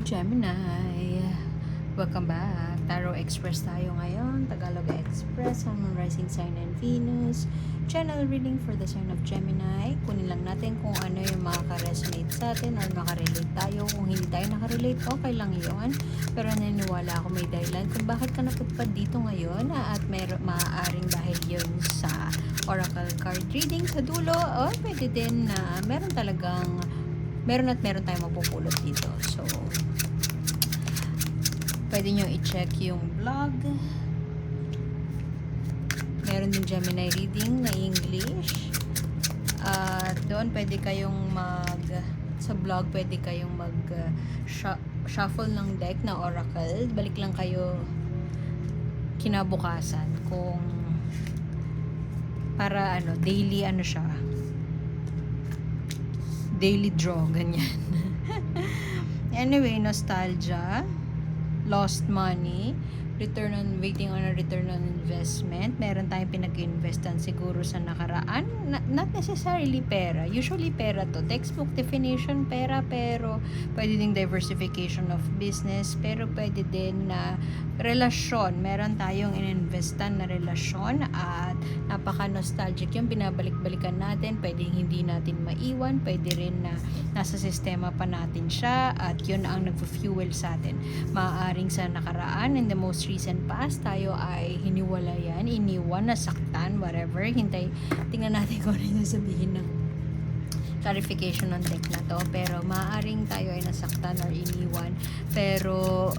Gemini! Welcome back. Tarot Express tayo ngayon. Tagalog Express, Sun, Moon, Rising Sign, and Venus. Channel reading for the sign of Gemini. Kunin lang natin kung ano yung makaka-resonate sa atin or makarelate tayo. Kung hindi tayo nakarelate, okay lang yun. Pero naniniwala ako may dahilan kung bakit ka napadpad dito ngayon at maaaring dahil yun sa oracle card reading sa dulo o pwede din na meron tayong mapupulot dito. So, pwede nyo i-check yung blog. Meron din Gemini reading na English. At doon pwede kayong sa blog pwede kayong shuffle ng deck na oracle. Balik lang kayo kinabukasan kung para daily siya. Daily draw, ganyan. Anyway, nostalgia, lost money, waiting on a return on investment. Meron tayong pinag-investan siguro sa nakaraan. Not necessarily pera. Usually pera to. Textbook definition, pera, pero pwede ding diversification of business, pero pwede din na relasyon. Meron tayong ininvestan na relasyon at napaka-nostalgic yung binabalik-balikan natin. Pwede hindi natin maiwan. Pwede rin na nasa sistema pa natin siya at yun ang nagpo-fuel sa atin. Maaaring sa nakaraan, in the most recent past, tayo ay hiniwalayan, iniwan, nasaktan, whatever. Tingnan natin kung ano yung sabihin ng clarification ng deck na to. Pero maaaring tayo ay nasaktan or iniwan. Pero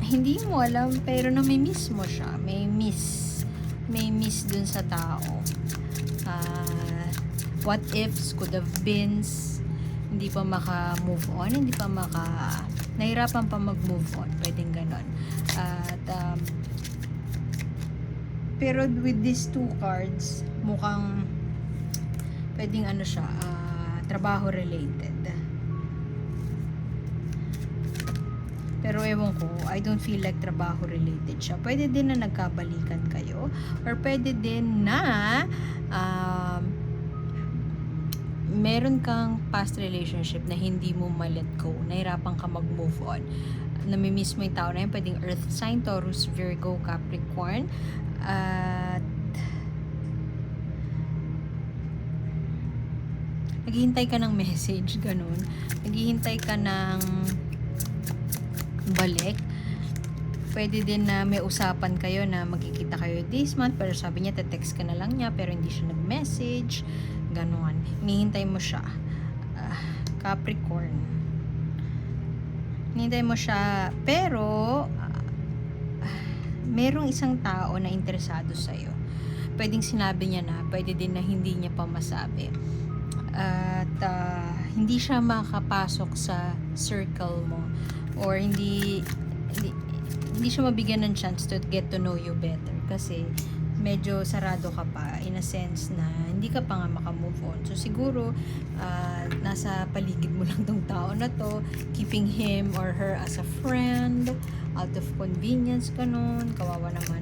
hindi mo alam, pero nami-miss mo siya. May miss dun sa tao. What ifs, could have beens, hindi pa maka-move on, nahirapan pa mag-move on, pwedeng ganon. At pero with these two cards, mukhang pwedeng siya, trabaho related. Pero ewan ko, I don't feel like trabaho related siya. Pwede din na nagkabalikan kayo, or pwede din na meron kang past relationship na hindi mo ma-let go, nahirapan ka mag-move on, namimiss mo yung tao na yun. Pwedeng earth sign, Taurus, Virgo, Capricorn, at naghihintay ka ng message, ganun. Naghihintay ka ng balik. Pwede din na may usapan kayo na magkikita kayo this month, pero sabi niya te-text ka na lang niya pero hindi siya nag-message, ganon. Hinihintay mo siya. Capricorn, hinihintay mo siya, pero merong isang tao na interesado sa'yo. Pwedeng sinabi niya na, pwede din na hindi niya pa masabi. At hindi siya makapasok sa circle mo, or hindi siya mabigyan ng chance to get to know you better kasi medyo sarado ka pa, in a sense na hindi ka pa nga makamove on. So siguro nasa paligid mo lang tong tao na to, keeping him or her as a friend out of convenience, ganun, kawawa naman.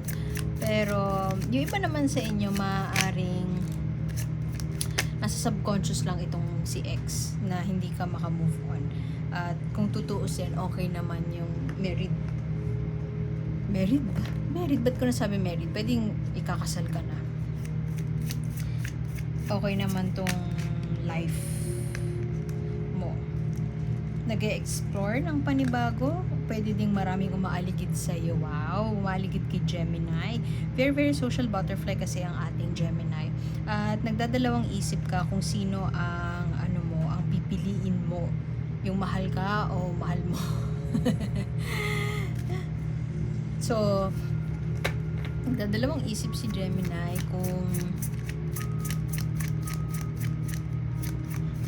Pero yung iba naman sa inyo, maaaring nasa subconscious lang itong si ex na hindi ka makamove on. At kung tutuusin, okay naman yung married ba? Ba't ko nasabi married? Pwedeng ikakasal ka na. Okay naman tong life mo. Nag-e-explore ng panibago. Pwede ding maraming umaaligid sa'yo. Wow! Umaaligid kay Gemini. Very, very social butterfly kasi ang ating Gemini. At nagdadalawang isip ka kung sino ang ang pipiliin mo. Yung mahal ka o mahal mo. So, nagdadalawang isip si Gemini kung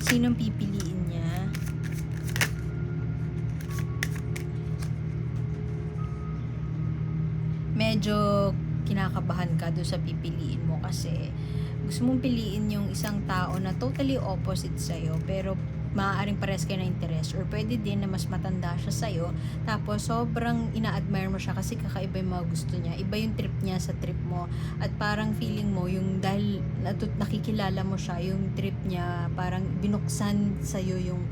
sinong pipiliin niya. Medyo kinakabahan ka doon sa pipiliin mo kasi gusto mong piliin yung isang tao na totally opposite sa'yo, pero maaaring pares kayo na interest, or pwede din na mas matanda siya sa'yo, tapos sobrang ina-admire mo siya kasi kakaiba yung mga gusto niya, iba yung trip niya sa trip mo, at parang feeling mo yung dahil nakikilala mo siya, yung trip niya parang binuksan sa'yo yung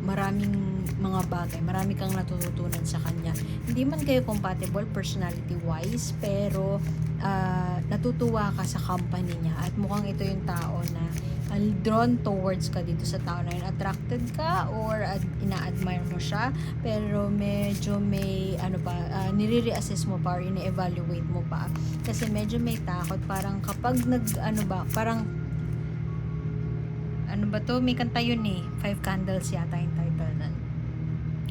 maraming mga bagay. Marami kang natututunan sa kanya. Hindi man kayo compatible personality-wise, pero natutuwa ka sa company niya. At mukhang ito yung tao na drawn towards ka dito sa tao na yun. Attracted ka or ina-admire mo siya, pero medyo may nire-reassess mo pa or ine-evaluate mo pa. Kasi medyo may takot. Parang kapag parang ba to? May kanta yun eh. 5 Candles yata yung title nun.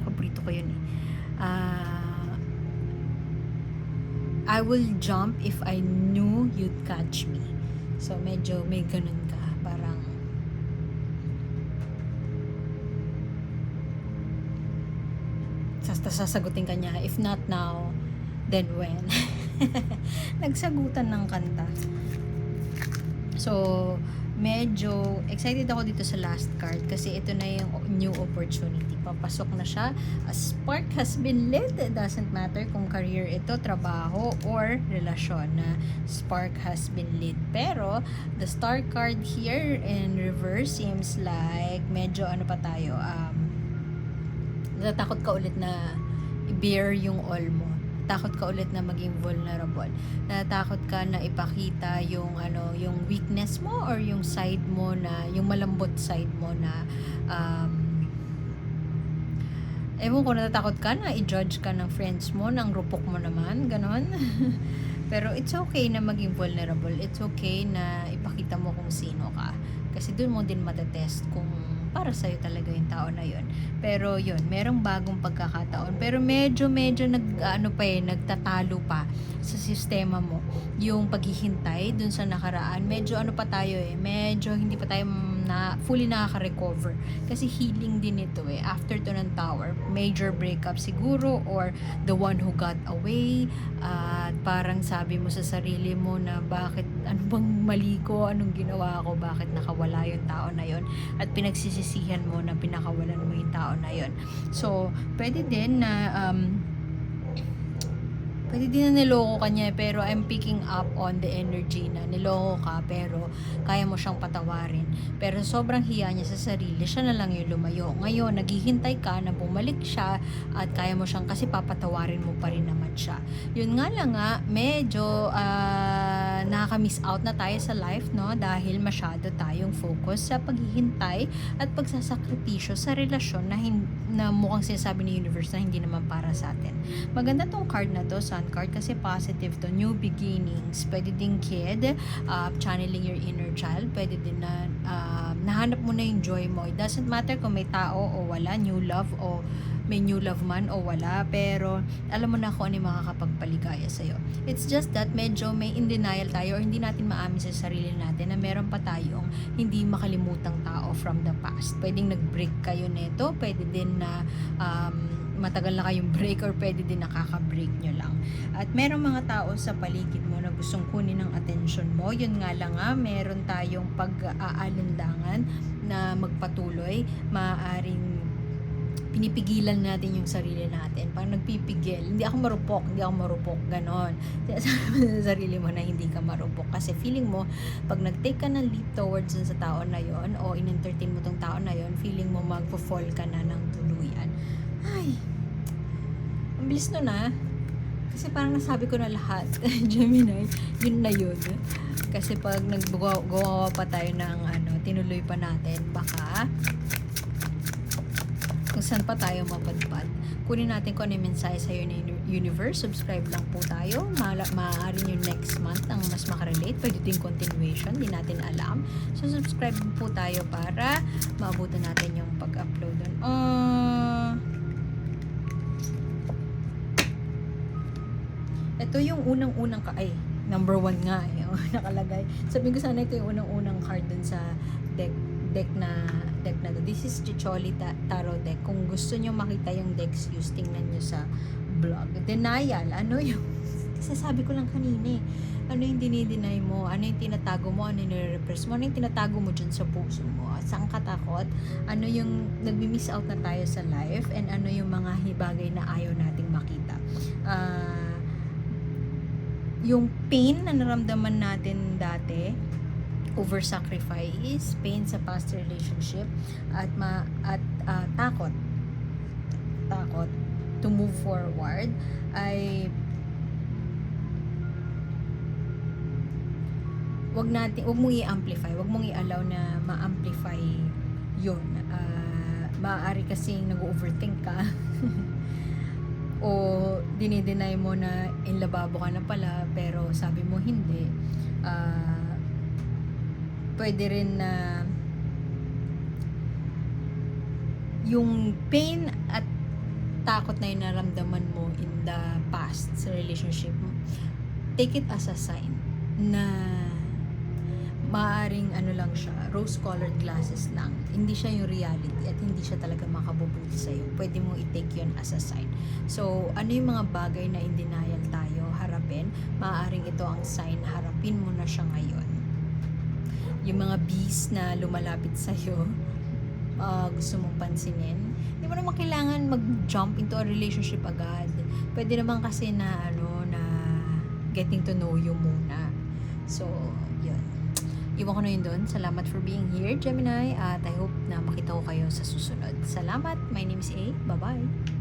Paborito ko yun eh. I will jump if I knew you'd catch me. So, medyo may ganun ka. Parang sasagutin ka niya. If not now, then when? Nagsagutan ng kanta. So, medyo excited ako dito sa last card kasi ito na yung new opportunity. Papasok na siya. A spark has been lit. It doesn't matter kung career ito, trabaho, or relasyon, na spark has been lit. Pero, the star card here in reverse seems like medyo pa tayo, natatakot ka ulit na i-bear yung all mo. Takot ka ulit na maging vulnerable. Natatakot ka na ipakita yung yung weakness mo or yung side mo na yung malambot side mo na ewan ko, natatakot ka na i-judge ka ng friends mo, ng rupok mo naman, ganon. Pero it's okay na maging vulnerable. It's okay na ipakita mo kung sino ka. Kasi dun mo din matetest kung para sa'yo talaga yung tao na yun. Pero yun, merong bagong pagkakataon. Pero medyo nagtatalo pa sa sistema mo. Yung paghihintay dun sa nakaraan, medyo pa tayo medyo hindi pa tayo fully nakaka-recover. Kasi healing din ito after to ng tower. Major breakup siguro or the one who got away. At parang sabi mo sa sarili mo na bakit, ano bang mali ko, anong ginawa ko, bakit nakawala yung tao na yun. At pinagsisisihan mo na pinakawalan mo yung tao na yun. So, pwede din na niloko ka niya, pero I'm picking up on the energy na niloko ka, pero kaya mo siyang patawarin. Pero sobrang hiya niya sa sarili, siya na lang yung lumayo. Ngayon, naghihintay ka na bumalik siya at kaya mo siyang, kasi papatawarin mo pa rin naman siya. Yun nga lang medyo nakaka-miss out na tayo sa life, no? Dahil masyado tayong focus sa paghihintay at pagsasakripisyo sa relasyon na mukhang sinasabi ni universe na hindi naman para sa atin. Maganda tong card na to, Sun card, kasi positive to. New beginnings. Pwede din kid, channeling your inner child. Pwede din na nahanap mo na yung joy mo. It doesn't matter kung may tao o wala, new love o may new love man o wala, pero alam mo na kung ano yung makakapagpaligaya sa'yo. It's just that medyo may in denial tayo or hindi natin maamin sa sarili natin na meron pa tayong hindi makalimutang tao from the past. Pwedeng nag-break kayo nito, pwede din na matagal na kayong break, or pwede din nakaka-break nyo lang. At merong mga tao sa paligid mo na gustong kunin ng atensyon mo. Yun nga lang meron tayong pag-aalinlangan na magpatuloy. Maaaring pinipigilan natin yung sarili natin. Parang nagpipigil. Hindi ako marupok. Ganon. Sabi sa sarili mo na hindi ka marupok. Kasi feeling mo, pag nag-take ka ng leap towards sa tao na yon o in-entertain mo tong tao na yon, feeling mo magpo-fall ka na ng tuluyan. Ay, ang bilis nun kasi parang nasabi ko na lahat. Gemini, yun na yun. Kasi pag naggawa pa tayo ng tinuloy pa natin, baka kung saan pa tayo mapadpad. Kunin natin kung ano yung mensahe sa'yo ng universe. Subscribe lang po tayo. Maaaring yung next month ang mas makarelate. Pwede din continuation. Di natin alam. So, subscribe po tayo para maabutan natin yung pag-upload dun. Ito yung unang-unang number 1 nga nakalagay. Sabihin ko sana ito yung unang-unang card dun sa deck na to. This is Chicholi Tarot deck. Kung gusto nyo makita yung decks use, tingnan nyo sa blog. Denial. Ano yung sasabi ko lang kanina ano yung dinideny mo, ano yung tinatago mo, ano yung nire-repress mo, ano yung tinatago mo dyan sa puso mo, at saan ka takot, ano yung nagmi-miss out na tayo sa life, and ano yung mga bagay na ayaw nating makita. Yung pain na naramdaman natin dati over sacrifice, pain sa past relationship, at takot to move forward ay wag mong i-amplify, wag mong i-allow na ma-amplify yun. Maaari kasing nag-overthink ka o dinideny mo na inlababo ka na pala pero sabi mo hindi. Pwede rin na yung pain at takot na yung naramdaman mo in the past sa relationship mo, take it as a sign na maaring lang siya, rose-colored glasses lang. Hindi siya yung reality at hindi siya talaga makabubuti sa'yo. Pwede mo i-take yun as a sign. So, ano yung mga bagay na in denial tayo harapin? Maaaring ito ang sign, harapin mo na siya ngayon. Yung mga bees na lumalapit sa'yo, gusto mong pansinin. Hindi mo naman kailangan mag-jump into a relationship agad. Pwede naman kasi na na getting to know you muna. So, yun. Iwan ko na yun doon. Salamat for being here, Gemini. At I hope na makita ko kayo sa susunod. Salamat. My name is A. Bye-bye.